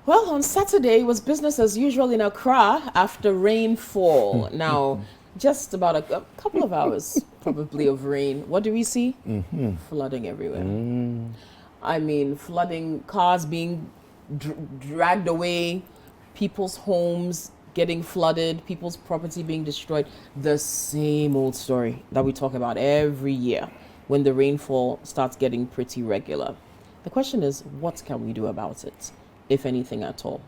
Well, on Saturday was business as usual in Accra after rainfall. Now, just about a couple of hours probably of rain. What do we see? Flooding everywhere. I mean, flooding, cars being dragged away, people's homes getting flooded, people's property being destroyed. The same old story that we talk about every year when the rainfall starts getting pretty regular. The question is, what can we do about it, if anything at all?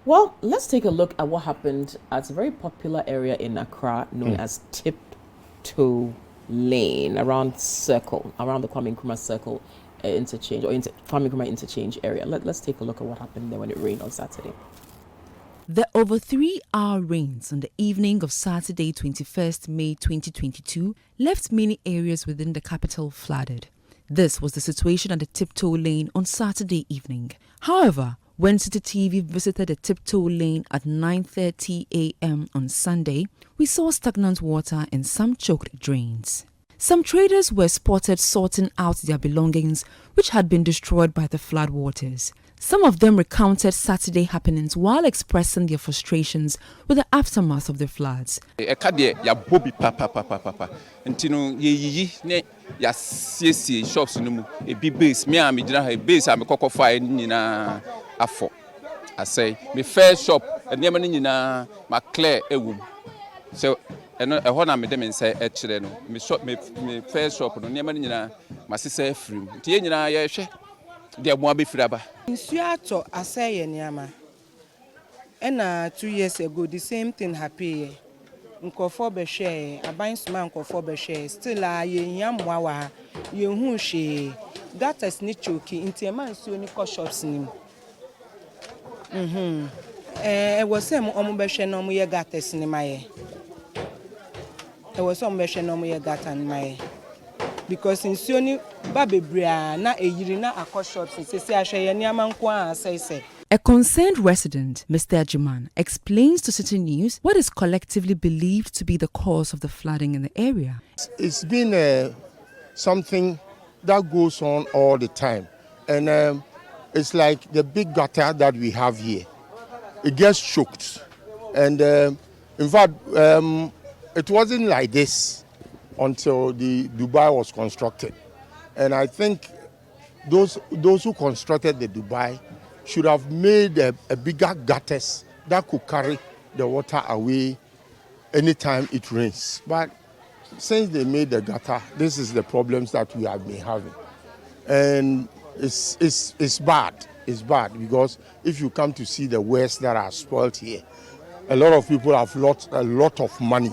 Well, let's take a look at what happened at a very popular area in Accra known as Tiptoe Lane, around the Kwame Nkrumah Circle interchange, or Kwame Nkrumah interchange area. Let's take a look at what happened there when it rained on Saturday. The over 3-hour rains on the evening of Saturday, 21st May 2022, left many areas within the capital flooded. This was the situation at the Tiptoe Lane on Saturday evening. However, when City TV visited the Tiptoe Lane at 9:30 a.m. on Sunday, we saw stagnant water and some choked drains. Some traders were spotted sorting out their belongings, which had been destroyed by the floodwaters. Some of them recounted Saturday happenings while expressing their frustrations with the aftermath of the floods. Shops no mu ebi base me am gina ha base am kokofai nyina afọ asay me first shop enema no nyina ma clear ewum so eno e ho na me de me nsa e kire no me shop me first shop no enema no nyina ma sesa afrim nti ye nyina ye hwe de mo abefiri aba nsu ato asay ye niama ena 2 years ago the same thing happen. Nkofo be share aban suma nkofo be share still ye nyamwa wa ye hu hwe gatas ni choki nti e man nsuo ni ko shops ni e wose mo omo be hwe no mo ye gatas ni maye e wose omo be hwe no mo ye gatan maye because nsuo ni ba bebrea na eyiri na akọ shops sesi ahwe ye niama nko a say. A concerned resident, Mr. Ajiman, explains to City News what is collectively believed to be the cause of the flooding in the area. It's been something that goes on all the time. And it's like the big gutter that we have here. It gets choked. And in fact, it wasn't like this until the Dubai was constructed. And I think those who constructed the Dubai should have made a bigger gutters that could carry the water away anytime it rains. But since they made the gutter, this is the problems that we have been having. And it's bad. It's bad because if you come to see the wares that are spoiled here, a lot of people have lost a lot of money.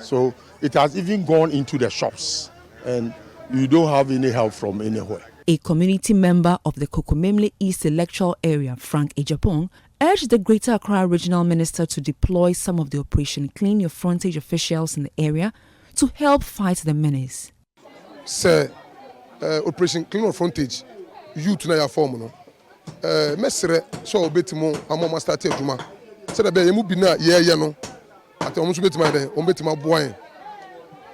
So it has even gone into the shops and you don't have any help from anywhere. A community member of the Kokomemle East electoral area, Frank Ejapong, urged the Greater Accra Regional Minister to deploy some of the Operation Clean Your Frontage officials in the area to help fight the menace. Sir, Operation Clean Your Frontage, youth na ya form no. Mesere so obetimo amoma start aduma. Se da be yemu bi na ye no. Ate omo so betima de, omo betima boan.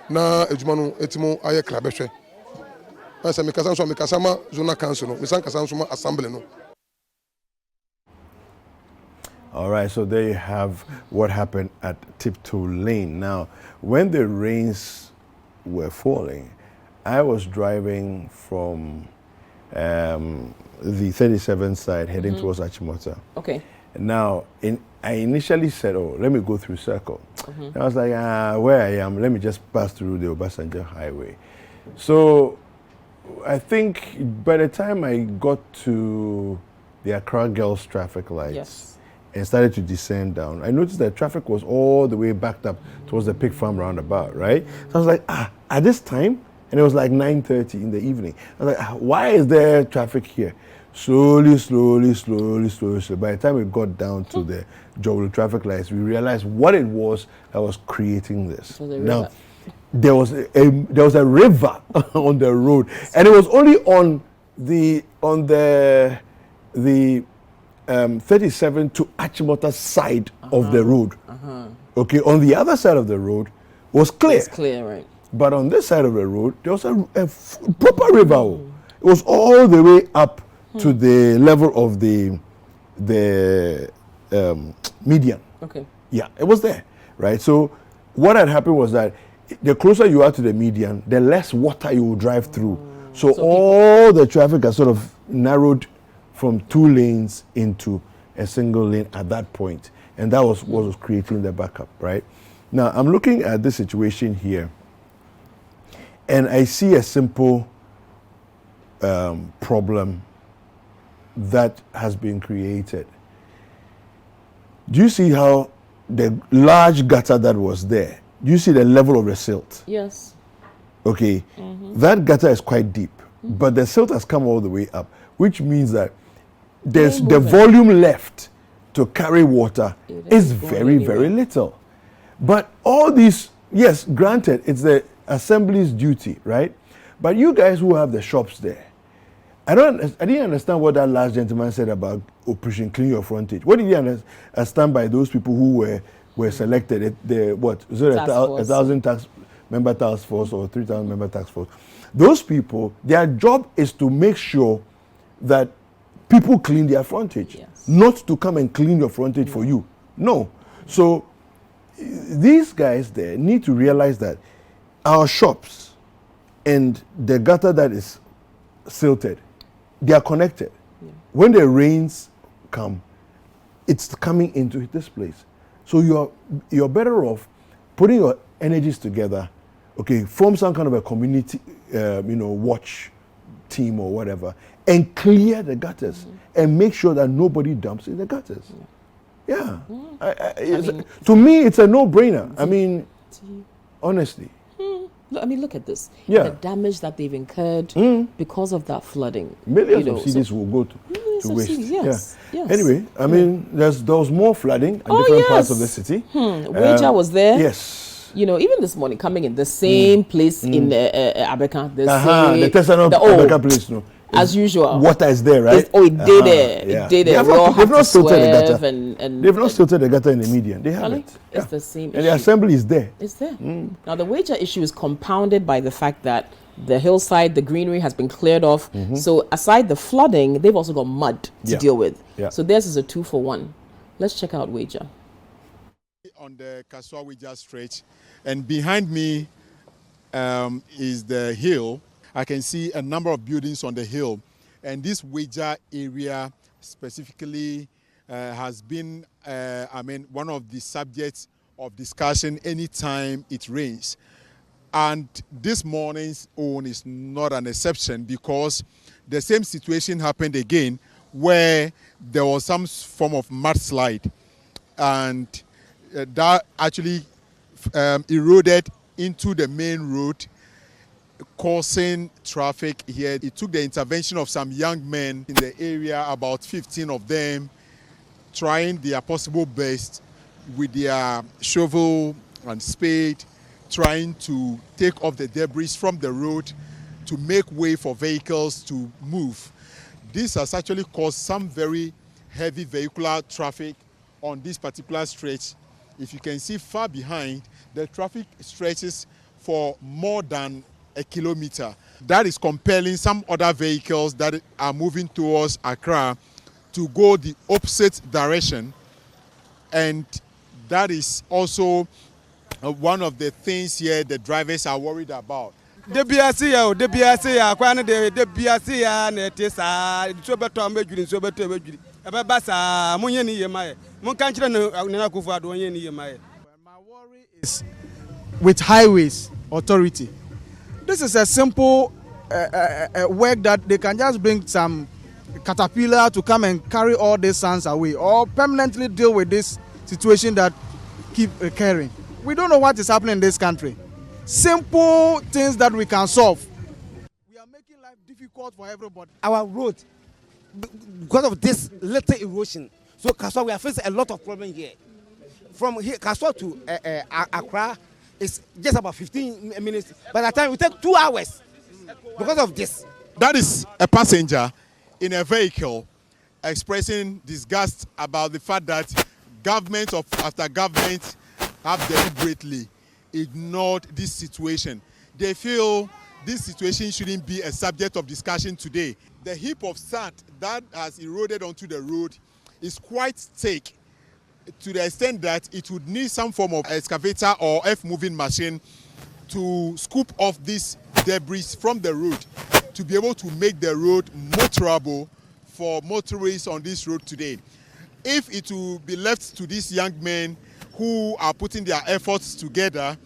Na aduma no etimo aye krabehwe. All right, so there you have what happened at Tiptoe Lane. Now, when the rains were falling, I was driving from the 37th side heading towards Achimota. Okay. Now, I initially said, oh, let me go through Circle. I was like, where I am, let me just pass through the Obasanjo Highway. So I think by the time I got to the Accra Girls traffic lights and started to descend down, I noticed that traffic was all the way backed up towards the Pig Farm roundabout, right? So I was like, at this time? And it was like 9:30 in the evening. I was like, why is there traffic here? Slowly. By the time we got down to the Jowlu traffic lights, we realized what it was that was creating this. Now, there was a river on the road, and it was only on the 37 to Achimota side of the road. Okay, on the other side of the road was clear. It's clear, right? But on this side of the road, there was a proper river. It was all the way up to the level of the the median. Okay. Yeah, it was there, right? So what had happened was that the closer you are to the median, the less water you will drive through. So all the traffic has sort of narrowed from 2 lanes into a single lane at that point. And that was what was creating the backup, right? Now, I'm looking at this situation here, and I see a simple problem that has been created. Do you see how the large gutter that was there, do you see the level of the silt? Yes. Okay, that gutter is quite deep, but the silt has come all the way up, which means that there's the volume left to carry water is very, very little. But all these, yes, granted, it's the assembly's duty, right? But you guys who have the shops there, I didn't understand what that last gentleman said about Operation Clean Your Frontage. What did he understand by those people who were selected? Is it a 1,000 member task force or 3,000 member task force? Those people, their job is to make sure that people clean their frontage, not to come and clean your frontage for you. No. So these guys there need to realize that our shops and the gutter that is silted, they are connected. When the rains come, it's coming into this place. So you're better off putting your energies together, okay, form some kind of a community, watch team or whatever, and clear the gutters and make sure that nobody dumps in the gutters. Yeah. To me, it's a no-brainer. I mean, honestly. Look at this. Yeah. The damage that they've incurred because of that flooding. Millions of CDs will go to waste. Yes. Anyway, I mean, there was more flooding in different parts of the city. Weija was there. Yes. Even this morning, coming in the same place in Abeka. The Abeka place, no. As usual. Water is there, right? It did there. It did there. They've not silted the gutter. They've not silted the gutter in the median. They haven't. It's the same issue. And the assembly is there. It's there. Now, the Weija issue is compounded by the fact that the hillside, the greenery has been cleared off. So aside the flooding, they've also got mud to deal with. So theirs is a 2-for-1. Let's check out Weija. On the Kasoa-Weija stretch, and behind me is the hill. I can see a number of buildings on the hill, and this Weija area specifically has been, one of the subjects of discussion anytime it rains. And this morning's own is not an exception, because the same situation happened again where there was some form of mudslide, and that actually eroded into the main road, causing traffic here. It took the intervention of some young men in the area, about 15 of them, trying their possible best with their shovel and spade, trying to take off the debris from the road to make way for vehicles to move. This has actually caused some very heavy vehicular traffic on this particular stretch. If you can see far behind, the traffic stretches for more than a kilometer. That is compelling some other vehicles that are moving towards Accra to go the opposite direction, and that is also one of the things here the drivers are worried about. My worry is with highways authority. This is a simple work that they can just bring some caterpillar to come and carry all these sands away, or permanently deal with this situation that keep recurring. We don't know what is happening in this country. Simple things that we can solve. We are making life difficult for everybody. Our road, because of this little erosion, so Kasoa, we are facing a lot of problems here. From here, Kasoa to Accra is just about 15 minutes. By the time we take 2 hours because of this. That is a passenger in a vehicle expressing disgust about the fact that government after government have deliberately ignored this situation. They feel this situation shouldn't be a subject of discussion today. The heap of sand that has eroded onto the road is quite thick to the extent that it would need some form of excavator or earth-moving machine to scoop off this debris from the road to be able to make the road motorable for motorists on this road today. If it will be left to these young men who are putting their efforts together,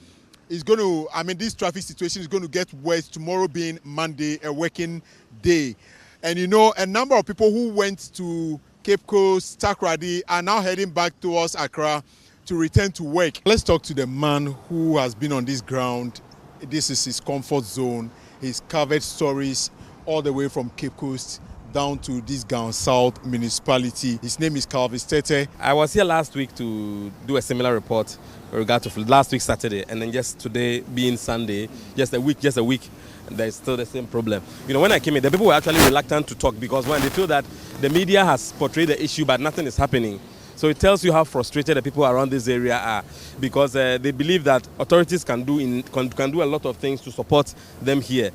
it's going to, this traffic situation is going to get worse, tomorrow being Monday, a working day. And a number of people who went to Cape Coast, Takoradi are now heading back towards Accra to return to work. Let's talk to the man who has been on this ground. This is his comfort zone. He's covered stories all the way from Cape Coast down to this Gown South municipality. His name is Calvis Tete. I was here last week to do a similar report with regard to last week Saturday, and then just today being Sunday, just a week, there's still the same problem. When I came in, the people were actually reluctant to talk because when they feel that the media has portrayed the issue but nothing is happening. So it tells you how frustrated the people around this area are because they believe that authorities can do a lot of things to support them here.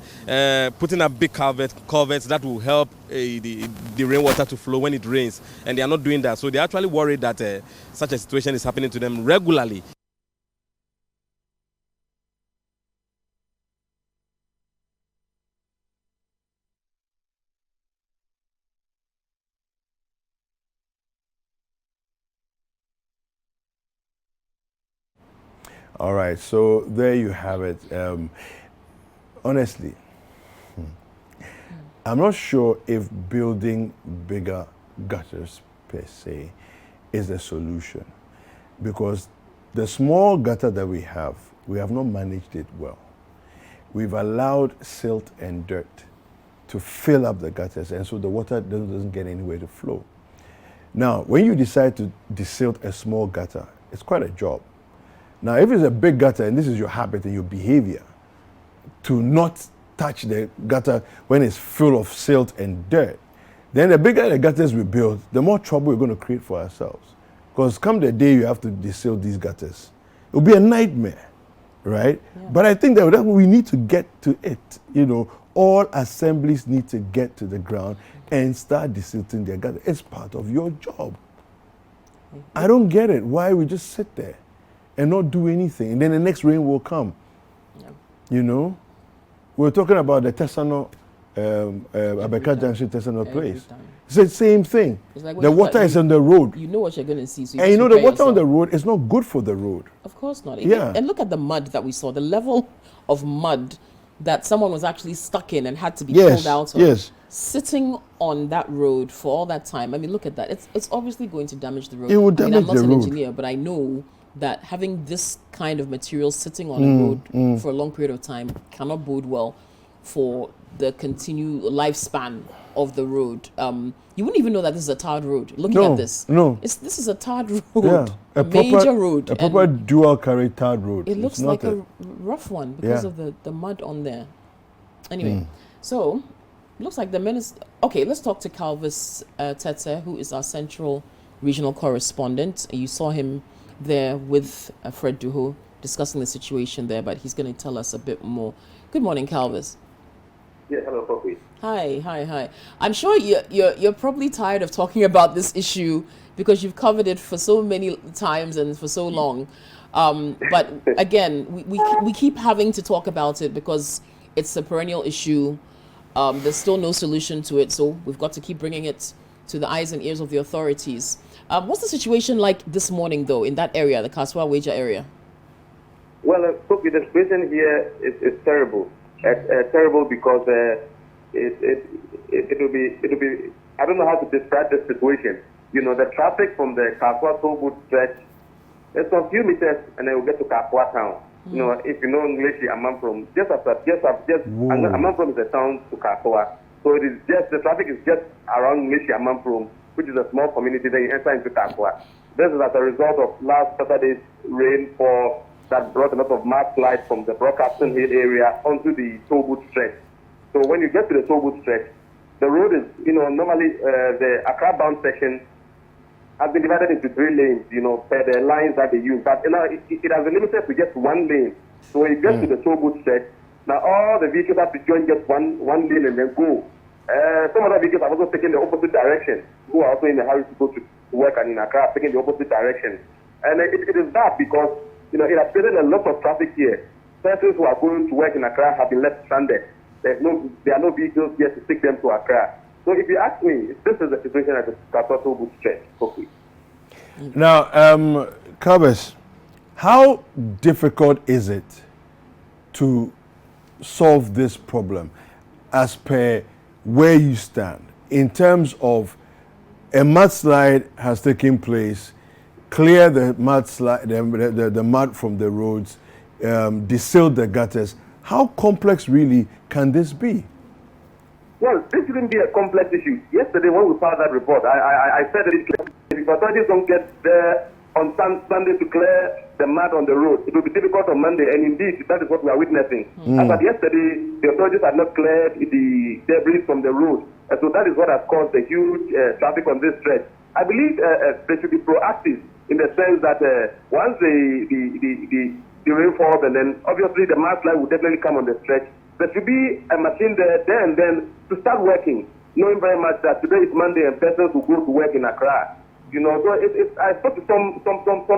Putting up big culverts that will help the rainwater to flow when it rains, and they are not doing that. So they're actually worried that such a situation is happening to them regularly. All right, so there you have it. Honestly, I'm not sure if building bigger gutters per se is the solution, because the small gutter that we have not managed it well. We've allowed silt and dirt to fill up the gutters, and so the water doesn't get anywhere to flow. Now, when you decide to desilt a small gutter, it's quite a job. Now, if it's a big gutter and this is your habit and your behavior to not touch the gutter when it's full of silt and dirt, then the bigger the gutters we build, the more trouble we're going to create for ourselves. Because come the day you have to desilt these gutters, it'll be a nightmare, right? Yeah. But I think that we need to get to it. All assemblies need to get to the ground and start desilting their gutter. It's part of your job. I don't get it. Why we just sit there and not do anything, and then the next rain will come. Yeah. We're talking about the Tesano, Abeka Junction Tesano place. It's the same thing. Like the water is on the road. You know what you're going to see. So and the water on the road is not good for the road. Of course not. Yeah. And look at the mud that we saw, the level of mud that someone was actually stuck in and had to be pulled out of. Yes. Sitting on that road for all that time. Look at that. It's obviously going to damage the road. It will damage the road. I'm not an engineer, but I know that having this kind of material sitting on a road for a long period of time cannot bode well for the continued lifespan of the road. You wouldn't even know that this is a tarred road. Looking at this, this is a tarred road, yeah, a major road, a proper dual carry tarred road. It looks like a rough one because of the mud on there. Anyway, so looks like the minister. Okay, let's talk to Calvis Tete, who is our central regional correspondent. You saw him there with Fred Duho discussing the situation there, but he's going to tell us a bit more. Good morning, Calvis. Yes, hello, Kofi. Hi. I'm sure you're probably tired of talking about this issue because you've covered it for so many times and for so long. But again, we keep having to talk about it because it's a perennial issue. There's still no solution to it, so we've got to keep bringing it to the eyes and ears of the authorities. What's the situation like this morning, though, in that area, the Kasoa-Weija area? Well, the situation here is terrible. Terrible because it will be. I don't know how to describe the situation. The traffic from the Kasoa toll stretch, it's a few meters, and then we'll get to Kasoa town. If you know English, I'm from I'm from the town to Kasoa. So the traffic is just around English, I'm from, which is a small community that you enter into Kasoa. This is as a result of last Saturday's rainfall that brought a lot of mudslides from the Broadcasting Hill area onto the toll stretch. So when you get to the toll stretch, the road is, normally the Accra-bound section has been divided into 3 lanes, per the lines that they use. But it has been limited to just 1 lane. So when you get to the toll stretch, now all the vehicles have to join just one lane and then go. Some other vehicles have also taken the opposite direction, who are also in a hurry to go to work and in Accra taking the opposite direction. And it is bad because, it has created a lot of traffic here. Persons who are going to work in Accra have been left stranded. There are no vehicles here to take them to Accra. So if you ask me, this is the situation at the Kasoa-Weija stretch. Okay. Now, Carbis, how difficult is it to solve this problem as per where you stand in terms of a mudslide has taken place, clear the mudslide, the mud from the roads, deseal the gutters? How complex really can this be? Well, this shouldn't be a complex issue. Yesterday, when we filed that report, I said it clearly. If authorities don't get there on Sunday to clear the mud on the road, it will be difficult on Monday, and indeed, that is what we are witnessing. As of yesterday, the authorities had not cleared the debris from the road, and so that is what has caused the huge traffic on this stretch. I believe they should be proactive in the sense that once the rain falls, and then obviously the mudslide will definitely come on the stretch. There should be a machine there and then to start working, knowing very much that today is Monday and persons will go to work in Accra. So I spoke to some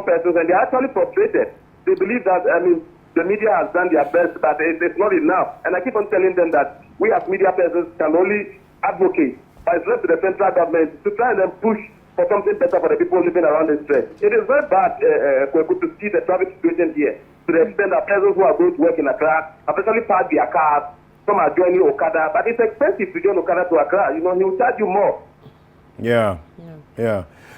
persons and they're actually frustrated. They believe that, the media has done their best, but it's not enough. And I keep on telling them that we as media persons can only advocate, but it's left to the central government to try and then push for something better for the people living around this stretch. It is very bad to see the traffic situation here, to the extent that persons who are going to work in Accra have actually parked their cars. Some are joining Okada, but it's expensive to join Okada to Accra. He will charge you more. Yeah.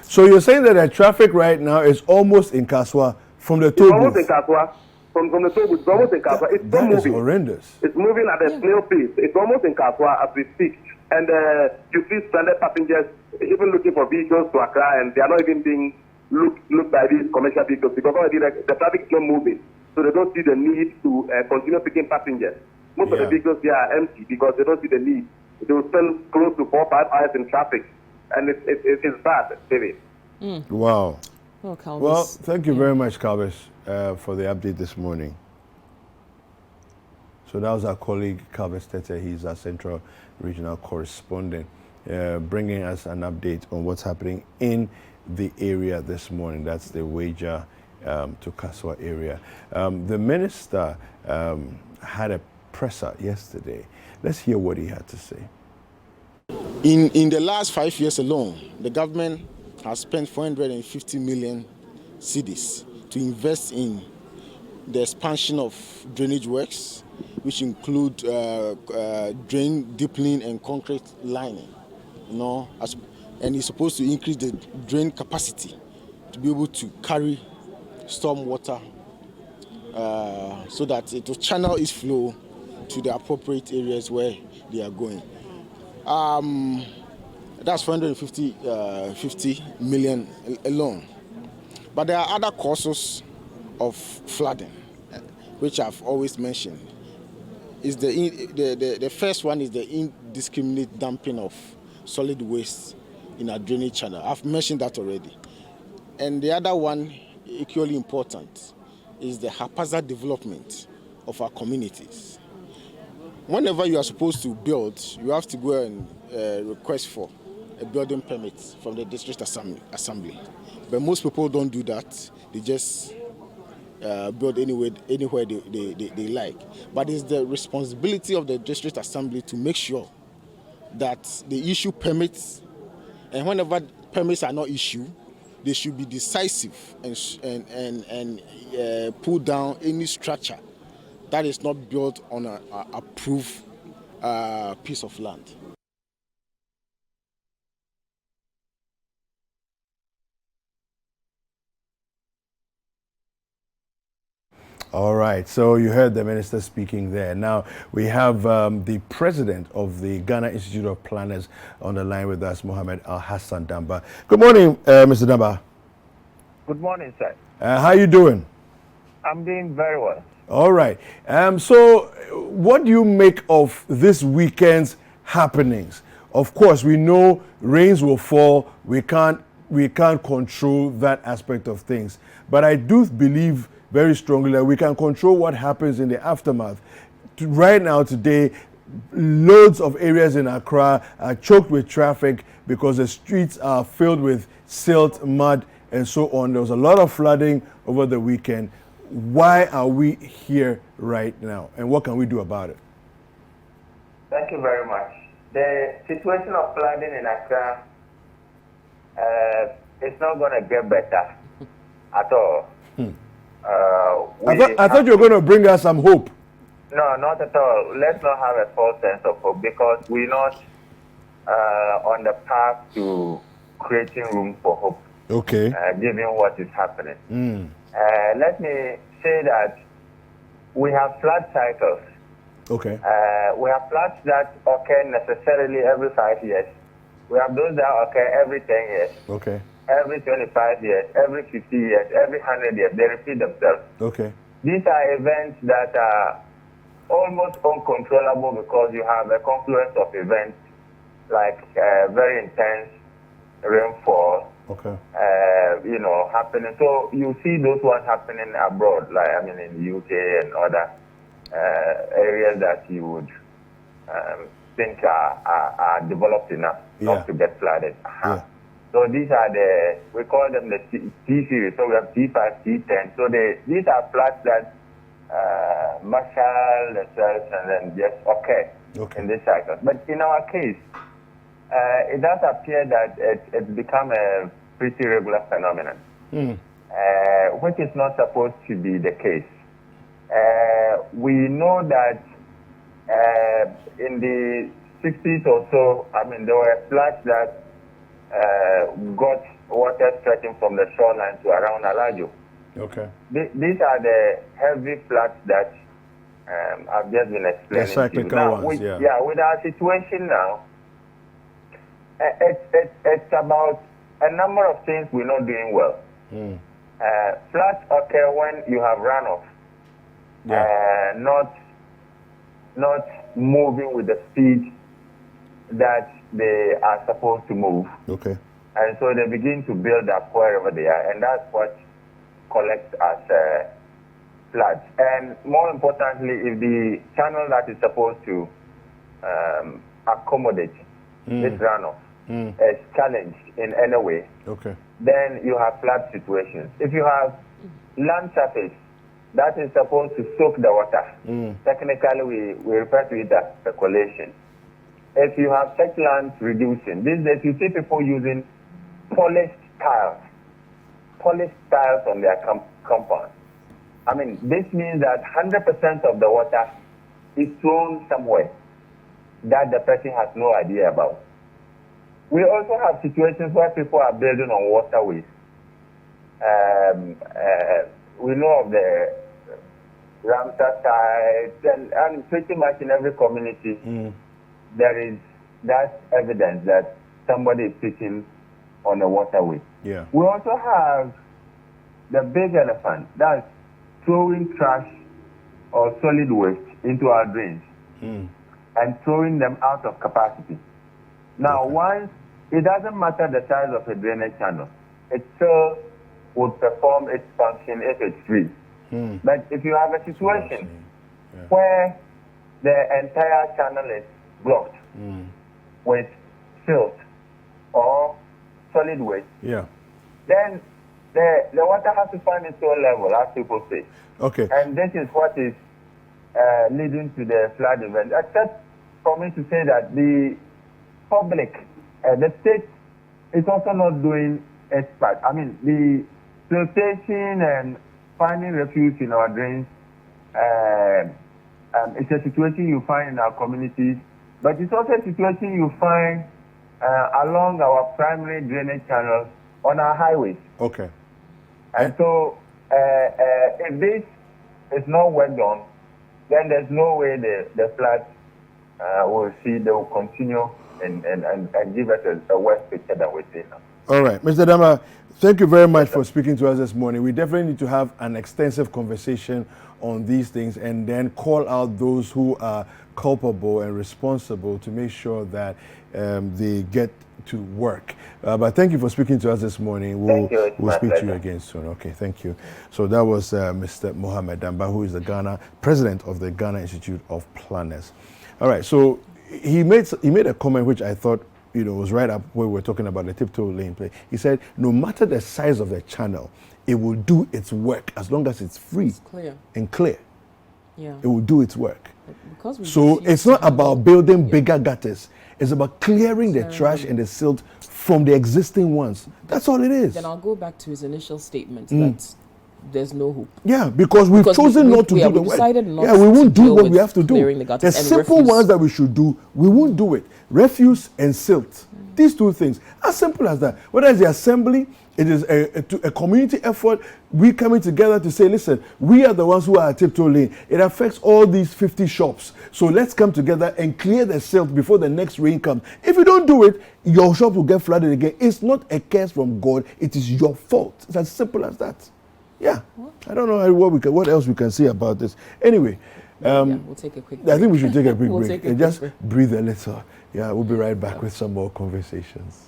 So you're saying that the traffic right now is almost in Kasoa from the toll booth? It's almost in Kasoa. From the toll booth, it's almost in Kasoa. It's that moving. Is horrendous. It's moving at a snail pace. It's almost in Kasoa as we speak. And you see stranded passengers even looking for vehicles to Accra, and they are not even being looked by these commercial vehicles because already the traffic is not moving. So they don't see the need to continue picking passengers. Most of the vehicles here are empty because they don't see the need. They will spend close to 4 or 5 hours in traffic. And it's bad, David. Wow. Well, thank you very much, Carbis, for the update this morning. So that was our colleague, Carbis Tete. He's our Central Regional Correspondent, bringing us an update on what's happening in the area this morning. That's the Weija to Kasoa area. The minister had a presser yesterday. Let's hear what he had to say. In the last 5 years alone, the government has spent 450 million cedis to invest in the expansion of drainage works, which include drain deepening and concrete lining. And it's supposed to increase the drain capacity to be able to carry storm water so that it will channel its flow to the appropriate areas where they are going. That's 450 million alone. But there are other causes of flooding, which I've always mentioned. The first one is the indiscriminate dumping of solid waste in our drainage channel. I've mentioned that already. And the other one, equally important, is the haphazard development of our communities. Whenever you are supposed to build, you have to go and request for a building permit from the district assembly. But most people don't do that. They just build anywhere they like. But it's the responsibility of the district assembly to make sure that they issue permits, and whenever permits are not issued, they should be decisive and pull down any structure that is not built on an approved piece of land. All right, so you heard the minister speaking there. Now we have the president of the Ghana Institute of Planners on the line with us, Mohammed Al-Hassan Damba. Good morning, Mr. Damba. Good morning, sir. How are you doing? I'm doing very well. All right. So what do you make of this weekend's happenings? Of course, we know rains will fall. We can't control that aspect of things. But I do believe very strongly that we can control what happens in the aftermath. Right now, today, loads of areas in Accra are choked with traffic because the streets are filled with silt, mud, and so on. There was a lot of flooding over the weekend. Why are we here right now, and what can we do about it? Thank you very much. The situation of flooding in Accra, it's not going to get better at all. I thought you were going to bring us some hope. No, not at all. Let's not have a false sense of hope because we're not on the path to creating room for hope. Okay. Given what is happening. Let me say that we have flood cycles. Okay. We have floods that occur necessarily every 5 years. We have those that occur every 10 years. Okay. Every 25 years, every 50 years, every 100 years. They repeat themselves. Okay. These are events that are almost uncontrollable because you have a confluence of events like very intense rainfall, happening. So you see those ones happening abroad, like in the UK and other areas that you would think are developed enough not to get flooded. Yeah. So these are we call them the T series. So we have T5, T10. So these are floods that marshal themselves and then just occur in this cycle. But in our case, it does appear that it's become a pretty regular phenomenon, which is not supposed to be the case. We know that in the 60s or so, there were floods that got water stretching from the shoreline to around Alajo. Okay. These are the heavy floods that I've just been explaining. The cyclical now, ones, with our situation now, it's about a number of things we're not doing well. Floods occur when you have runoff, not moving with the speed that they are supposed to move. Okay. And so they begin to build up wherever they are, and that's what collects as floods. And more importantly, if the channel that is supposed to accommodate this runoff is challenged in any way, then you have flood situations. If you have land surface that is supposed to soak the water, technically we refer to it as speculation. If you have such lands reducing, these days you see people using polished tiles on their compound. This means that 100% of the water is thrown somewhere that the person has no idea about. We also have situations where people are building on waterways. We know of the Ramsar sites, and pretty much in every community, there is that evidence that somebody is sitting on a waterway. Yeah. We also have the big elephant, that's throwing trash or solid waste into our drains and throwing them out of capacity. Now, once, it doesn't matter the size of a drainage channel, it still would perform its function if it's free. But if you have a situation where the entire channel is blocked with silt or solid waste, then the water has to find its own level, as people say. Okay. And this is what is leading to the flood event. Except for me to say that the public, the state is also not doing its part. The flotation and finding refuge in our drains, it's a situation you find in our communities, but it's also a situation you find along our primary drainage channels on our highways. Okay. And so, if this is not worked on, then there's no way the floods they will continue and give us a worse picture than we see now. All right, Mr. Dama, thank you very much for speaking to us this morning. We definitely need to have an extensive conversation on these things and then call out those who are culpable and responsible to make sure that they get to work. But thank you for speaking to us this morning. We'll speak to you again soon. Okay, thank you. So that was Mr. Mohammed Damba, who is the president of the Ghana Institute of Planners. All right. So he made a comment which I thought, you know, was right up where we were talking about the tiptoe lane play. He said, no matter the size of the channel, it will do its work as long as it's free and clear. Yeah. It will do its work. So it's not about building bigger gutters. It's about clearing the trash and the silt from the existing ones. That's all it is. Then I'll go back to his initial statement that there's no hope. Yeah, because we've chosen not to do the work. Yeah, we won't do what we have to do. The simple ones that we should do, we won't do it. Refuse and silt. These two things. As simple as that. Whether it's the assembly, it is a community effort. We coming together to say, listen, we are the ones who are at tiptoe lane. It affects all these 50 shops. So let's come together and clear the silt before the next rain comes. If you don't do it, your shop will get flooded again. It's not a curse from God. It is your fault. It's as simple as that. Yeah. I don't know what else we can say about this. Anyway. We'll take a quick break. I think we should take a quick break Take a and quick just break. breathe a little. Yeah, we'll be right back with some more conversations.